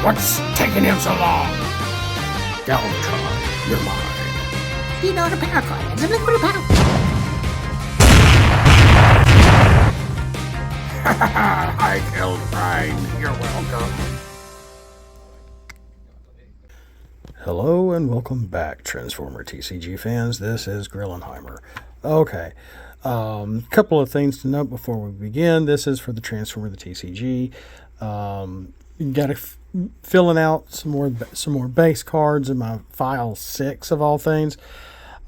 What's taking him so long? Galvatron, you're mine. You know the power card. It's a liquid power. I killed Prime. You're welcome. Hello and welcome back, Transformer TCG fans. This is Grillenheimer. Okay, couple of things to note before we begin. This is for the Transformer the TCG. Got to filling out some more base cards in my file 6 of all things.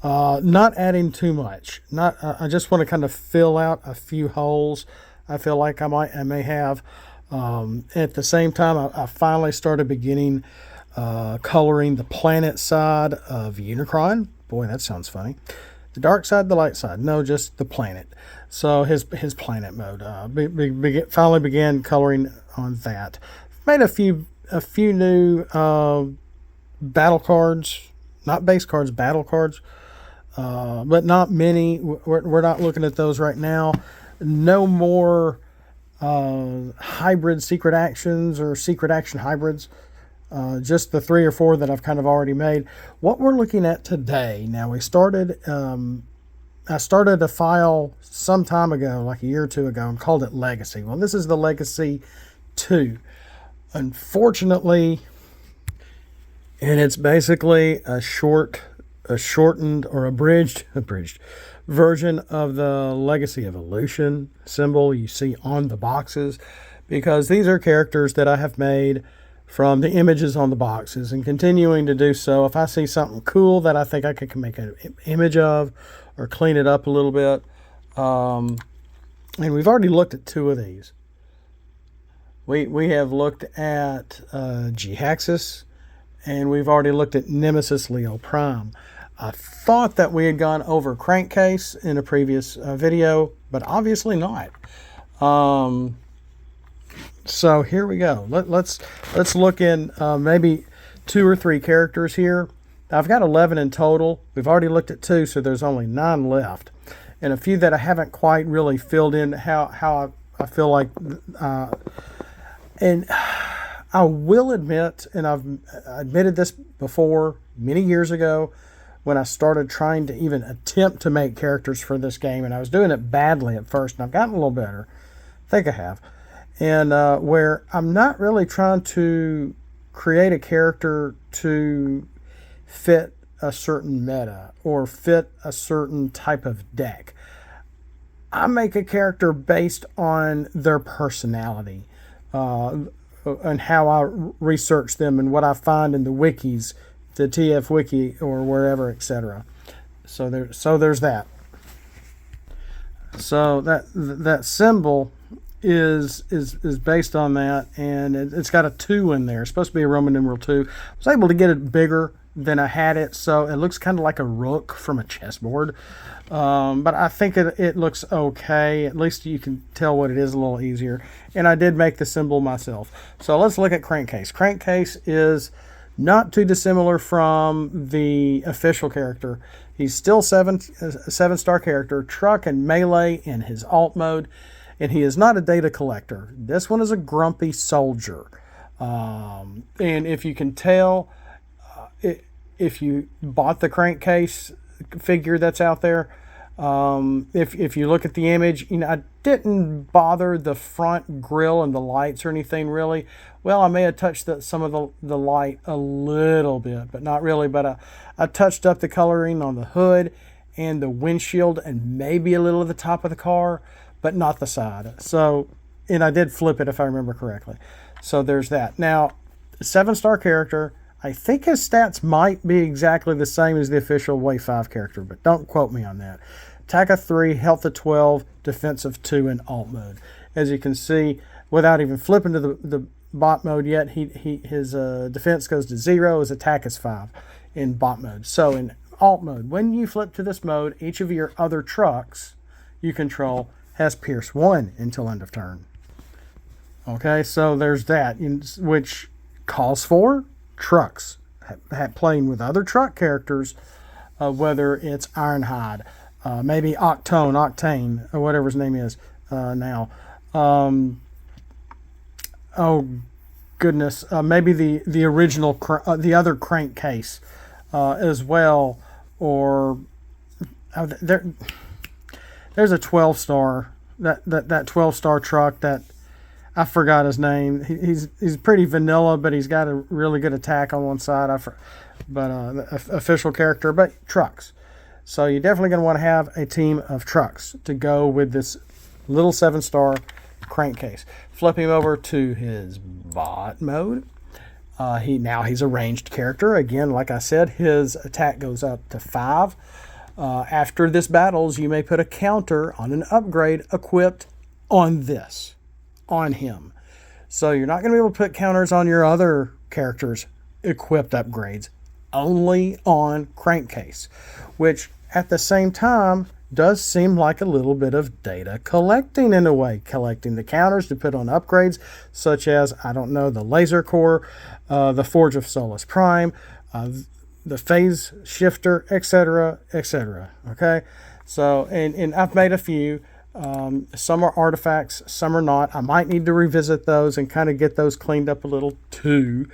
Not adding too much. I just want to kind of fill out a few holes. I feel like I may have. At the same time, I finally started beginning coloring the planet side of Unicron. Boy, that sounds funny. The dark side, the light side. No, just the planet. So his planet mode. Finally began coloring on that. Made a few new battle cards, not base cards, battle cards, but not many. We're not looking at those right now. No more hybrid secret actions or secret action hybrids. Just the 3 or 4 that I've kind of already made. What we're looking at today, now I started a file some time ago, like a year or 2 ago, and called it Legacy. Well, this is the Legacy 2. Unfortunately, and it's basically a shortened or abridged version of the Legacy Evolution symbol you see on the boxes, because these are characters that I have made from the images on the boxes and continuing to do so. If I see something cool that I think I could make an image of or clean it up a little bit, and we've already looked at 2 of these. We have looked at G-Haxis, and we've already looked at Nemesis Leo Prime. I thought that we had gone over Crankcase in a previous video, but obviously not. So here we go. Let's look in maybe 2 or 3 characters here. I've got 11 in total. We've already looked at 2, so there's only 9 left, and a few that I haven't quite really filled in how I feel like. And I will admit, and I've admitted this before many years ago, when I started trying to even attempt to make characters for this game, and I was doing it badly at first, and I've gotten a little better. I think I have. And where I'm not really trying to create a character to fit a certain meta or fit a certain type of deck. I make a character based on their personality and how I research them and what I find in the wikis, the TF wiki or wherever, etc. So there's that. So that symbol is based on that, and it's got a 2 in there. It's supposed to be a Roman numeral 2. I was able to get it bigger than I had it, so it looks kind of like a rook from a chessboard. But I think it looks okay. At least you can tell what it is a little easier. And I did make the symbol myself. So let's look at Crankcase. Crankcase is not too dissimilar from the official character. He's still a 7-star character, truck and melee in his alt mode, and he is not a data collector. This one is a grumpy soldier. And if you can tell, if you bought the Crankcase figure that's out there, if you look at the image, I didn't bother the front grill and the lights or anything really. Well, I may have touched some of the light a little bit, but not really. But I touched up the coloring on the hood and the windshield and maybe a little of the top of the car, but not the side. So, and I did flip it if I remember correctly. So there's that. Now, 7-star character. I think his stats might be exactly the same as the official Wave 5 character, but don't quote me on that. Attack of 3, health of 12, defense of 2 in alt mode. As you can see, without even flipping to the bot mode yet, his defense goes to 0, his attack is 5 in bot mode. So in alt mode, when you flip to this mode, each of your other trucks you control has Pierce 1 until end of turn. Okay, so there's that, which calls for trucks playing with other truck characters, whether it's Ironhide, maybe Octane, or whatever his name is now. goodness, maybe the original, the other Crankcase as well, or there's a 12-star, that 12-star truck that I forgot his name. He's pretty vanilla, but he's got a really good attack on one side. Official character, but trucks. So you're definitely going to want to have a team of trucks to go with this little 7-star Crankcase. Flip him over to his bot mode. He's a ranged character. Again, like I said, his attack goes up to 5. After this battles, you may put a counter on an upgrade equipped on him. So you're not going to be able to put counters on your other characters' equipped upgrades, only on Crankcase, which at the same time does seem like a little bit of data collecting in a way, collecting the counters to put on upgrades such as, I don't know, the Laser Core, the Forge of Solus Prime, the Phase Shifter, etc., etc. Okay, so and I've made a few. Some are artifacts, some are not. I might need to revisit those and kind of get those cleaned up a little too.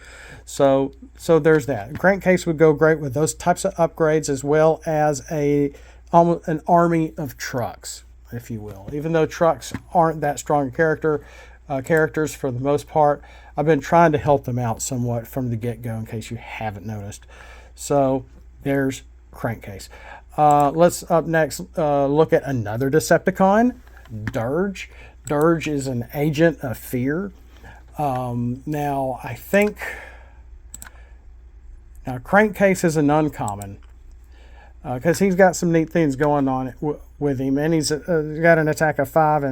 So there's that. Crankcase would go great with those types of upgrades, as well as an army of trucks, if you will. Even though trucks aren't that strong characters for the most part, I've been trying to help them out somewhat from the get-go, in case you haven't noticed. So there's Crankcase. Let's up next look at another Decepticon, Dirge. Dirge is an agent of fear. Now Crankcase is an uncommon because he's got some neat things going on with him, and he's got an attack of 5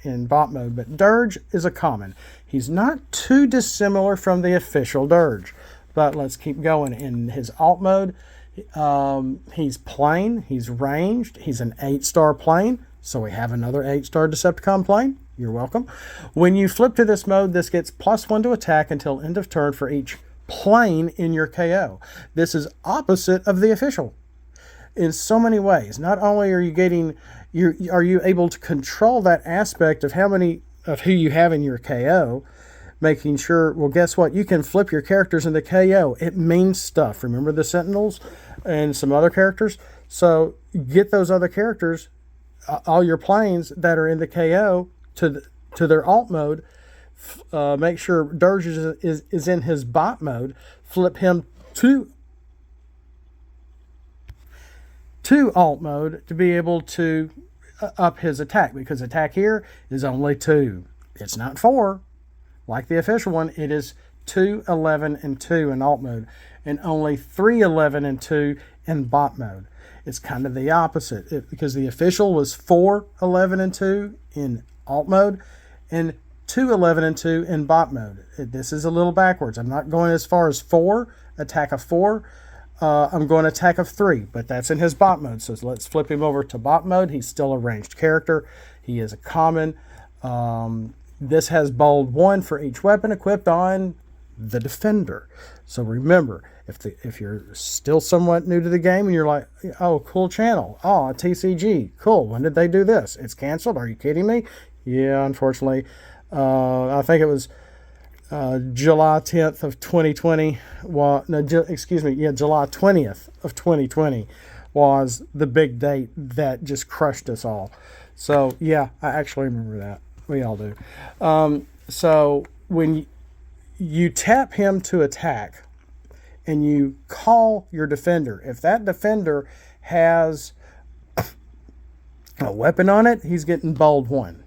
in bot mode. But Dirge is a common. He's not too dissimilar from the official Dirge. But let's keep going. In his alt mode, he's plain, he's ranged, he's an 8-star plane. So we have another 8-star Decepticon plane. You're welcome. When you flip to this mode, this gets +1 to attack until end of turn for each plane in your KO. This is opposite of the official in so many ways. Not only are you able to control that aspect of who you have in your KO, making sure, well, guess what? You can flip your characters into KO. It means stuff. Remember the Sentinels and some other characters? So get those other characters, all your planes that are in the KO, to their alt mode. Make sure Dirge is in his bot mode. Flip him to alt mode to be able to up his attack, because attack here is only 2. It's not 4. Like the official one, it is 2, 11, and 2 in alt mode, and only 3, 11, and 2 in bot mode. It's kind of the opposite, because the official was 4, 11, and 2 in alt mode, and 2, 11, and 2 in bot mode. This is a little backwards. I'm not going as far as 4, attack of 4. I'm going attack of 3, but that's in his bot mode. So let's flip him over to bot mode. He's still a ranged character. He is a common. This has bold 1 for each weapon equipped on the defender. So remember, if you're still somewhat new to the game and you're like, oh, cool channel, oh, TCG, cool, when did they do this? It's canceled? Are you kidding me? Yeah, unfortunately. I think it was July 10th of 2020. July 20th of 2020 was the big date that just crushed us all. So yeah, I actually remember that. We all do. So when you tap him to attack and you call your defender, if that defender has a weapon on it, he's getting bold 1.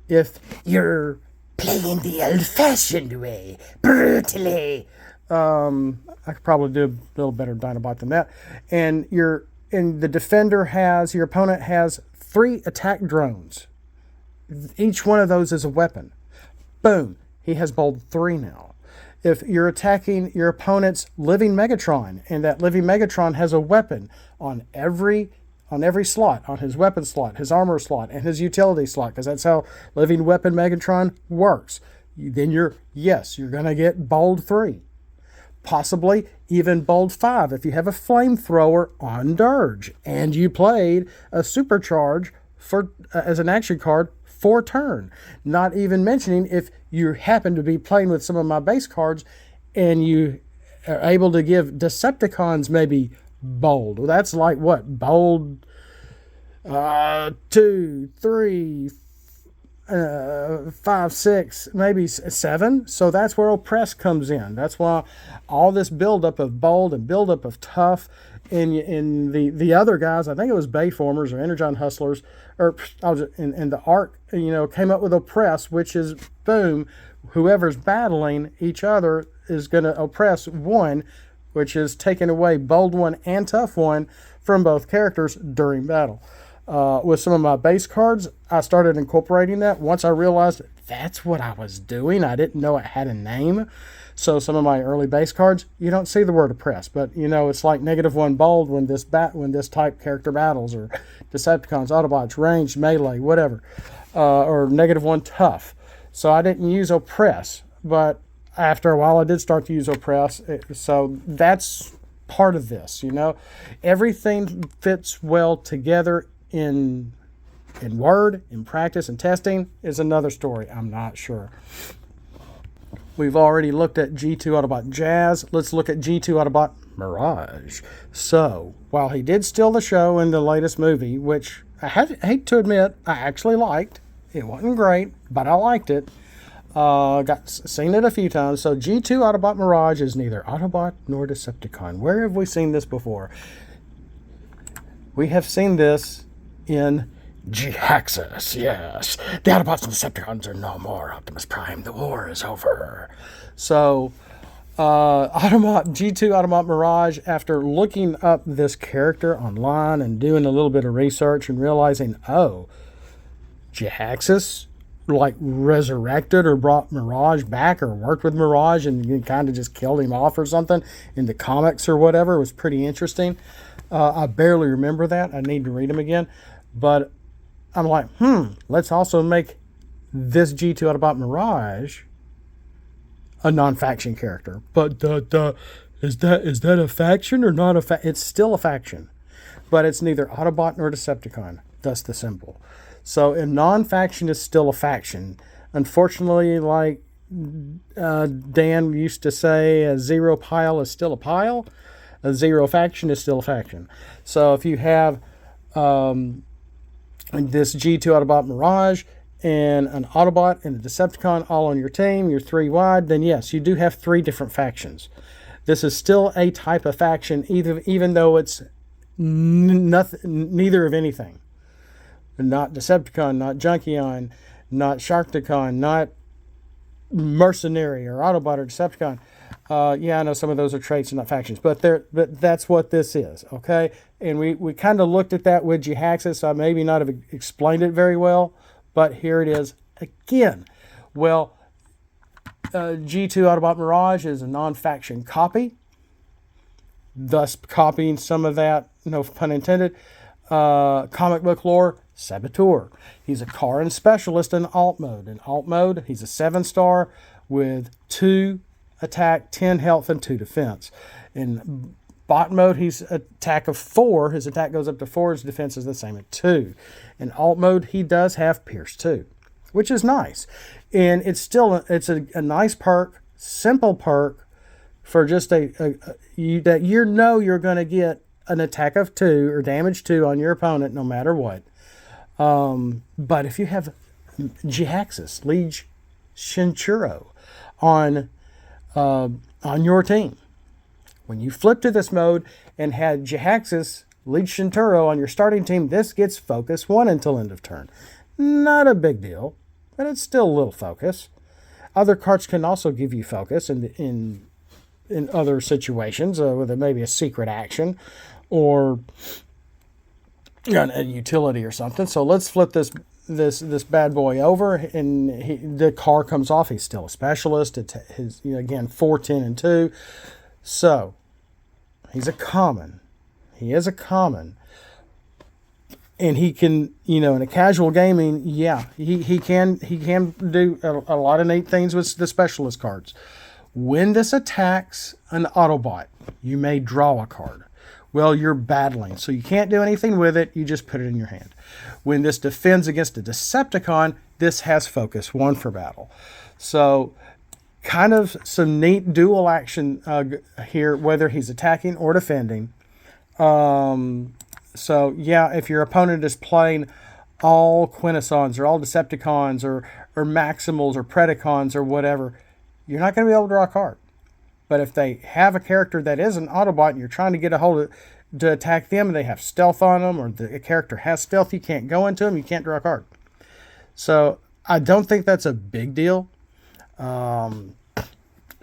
If You're playing the old-fashioned way, brutally. I could probably do a little better Dinobot than that. And the defender your opponent has 3 attack drones. Each one of those is a weapon. Boom. He has bold 3 now. If you're attacking your opponent's living Megatron, and that living Megatron has a weapon on every slot, on his weapon slot, his armor slot, and his utility slot, because that's how living weapon Megatron works, then you're going to get bold 3. Possibly even bold 5 if you have a flamethrower on Dirge and you played a supercharge as an action card for turn. Not even mentioning if you happen to be playing with some of my base cards and you are able to give Decepticons maybe bold. Well, that's like what? Bold 2, 3, 5, 6, maybe 7. So that's where oppress comes in. That's why all this buildup of bold and buildup of tough in the other guys, I think it was Bayformers or Energon Hustlers, or in the arc, came up with oppress, which is boom, whoever's battling each other is going to oppress one, which is taking away bold one and tough one from both characters during battle. With some of my base cards, I started incorporating that once I realized that's what I was doing. I didn't know it had a name. So some of my early base cards, you don't see the word oppress, but it's like -1 bold when this type character battles, or Decepticons, Autobots, ranged, melee, whatever, or -1 tough. So I didn't use oppress, but after a while I did start to use oppress. So that's part of this. Everything fits well together. In Word, in practice, and testing is another story. I'm not sure. We've already looked at G2 Autobot Jazz. Let's look at G2 Autobot Mirage. So, while he did steal the show in the latest movie, which I hate to admit I actually liked. It wasn't great, but I liked it. Seen it a few times. So G2 Autobot Mirage is neither Autobot nor Decepticon. Where have we seen this before? We have seen this in G-Axis, yes. The Autobots and Decepticons are no more. Optimus Prime, the war is over. So, G2 Autobot Mirage, after looking up this character online and doing a little bit of research and realizing, G-Axis like resurrected or brought Mirage back or worked with Mirage and kind of just killed him off or something in the comics or whatever. It was pretty interesting. I barely remember that. I need to read them again. But I'm like, let's also make this G2 Autobot Mirage a non-faction character. But is that a faction or not a faction? It's still a faction. But it's neither Autobot nor Decepticon. Thus the symbol. So a non-faction is still a faction. Unfortunately, like Dan used to say, a zero pile is still a pile. A zero faction is still a faction. So if you have this G2 Autobot Mirage and an Autobot and a Decepticon all on your team, you're 3 wide, then yes, you do have 3 different factions. This is still a type of faction, even though it's neither of anything. Not Decepticon, not Junkion, not Sharkticon, not Mercenary or Autobot or Decepticon. I know some of those are traits and not factions, but that's what this is, okay? And we kind of looked at that with G-Axis, so I maybe not have explained it very well, but here it is again. Well, G2 Autobot Mirage is a non-faction copy, thus copying some of that, no pun intended, comic book lore. Saboteur. He's a Karin specialist in alt mode. In alt mode, he's a 7-star with 2 attack, 10 health, and 2 defense. In bot mode, he's attack of 4. His attack goes up to 4. His defense is the same at 2. In alt mode, he does have Pierce 2, which is nice. And it's a nice perk, simple perk for just that you're going to get an attack of 2 or damage 2 on your opponent no matter what. But if you have G-Axis, Liege Shinturo on your team, when you flip to this mode and had G-Axis, Liege Shinturo on your starting team, this gets focus 1 until end of turn. Not a big deal, but it's still a little focus. Other cards can also give you focus in other situations, with maybe a secret action or a utility or something. So let's flip this bad boy over, and the car comes off. He's still a specialist. It's his, again, 4, 10, and 2. So he's a common. He is a common, and he can, in a casual gaming, he can do a lot of neat things with the specialist cards. When this attacks an Autobot, you may draw a card. Well, you're battling, so you can't do anything with it. You just put it in your hand. When this defends against a Decepticon, this has focus 1 for battle. So kind of some neat dual action here, whether he's attacking or defending. So yeah, if your opponent is playing all Quintessons or all Decepticons or Maximals or Predacons or whatever, you're not going to be able to draw a card. But if they have a character that is an Autobot and you're trying to get a hold of to attack them and they have stealth on them, or the character has stealth, you can't go into them, you can't draw a card. So I don't think that's a big deal.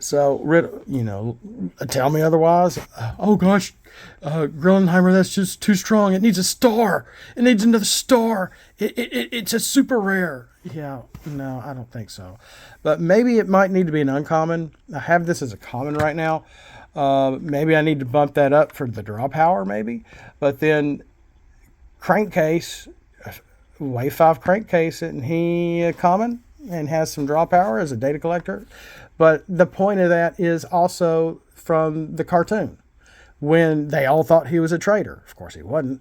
So, you know, tell me otherwise. Oh gosh, Grillenheimer, that's just too strong. It needs a star. It needs another star. It's a super rare. Yeah, no, I don't think so. But maybe it might need to be an uncommon. I have this as a common right now. Maybe I need to bump that up for the draw power, maybe. But then Crankcase, Wave 5 Crankcase, and he common and has some draw power as a data collector. But the point of that is also from the cartoon, when they all thought he was a traitor. Of course he wasn't.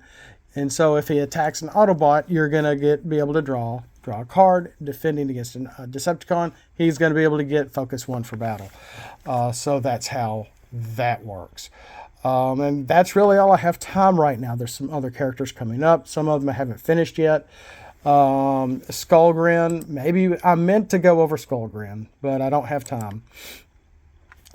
And so if he attacks an Autobot, you're going to be able to draw a card. Defending against a Decepticon, he's going to be able to get focus 1 for battle. So that's how that works. And that's really all I have time right now. There's some other characters coming up. Some of them I haven't finished yet. Skullgrin, maybe I meant to go over Skullgrin, but I don't have time.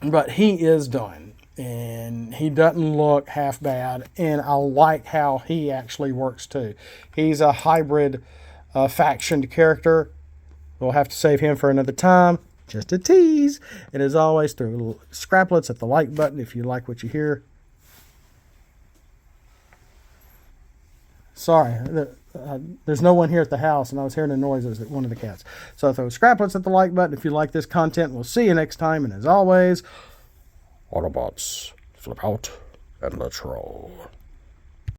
But he is done, and he doesn't look half bad, and I like how he actually works too. He's a hybrid factioned character. We'll have to save him for another time. Just a tease. And as always, throw little scraplets at the like button if you like what you hear. Sorry, there's no one here at the house, and I was hearing the noises at one of the cats. So throw scraplets at the like button if you like this content. We'll see you next time, and as always, Autobots, flip out and let's roll.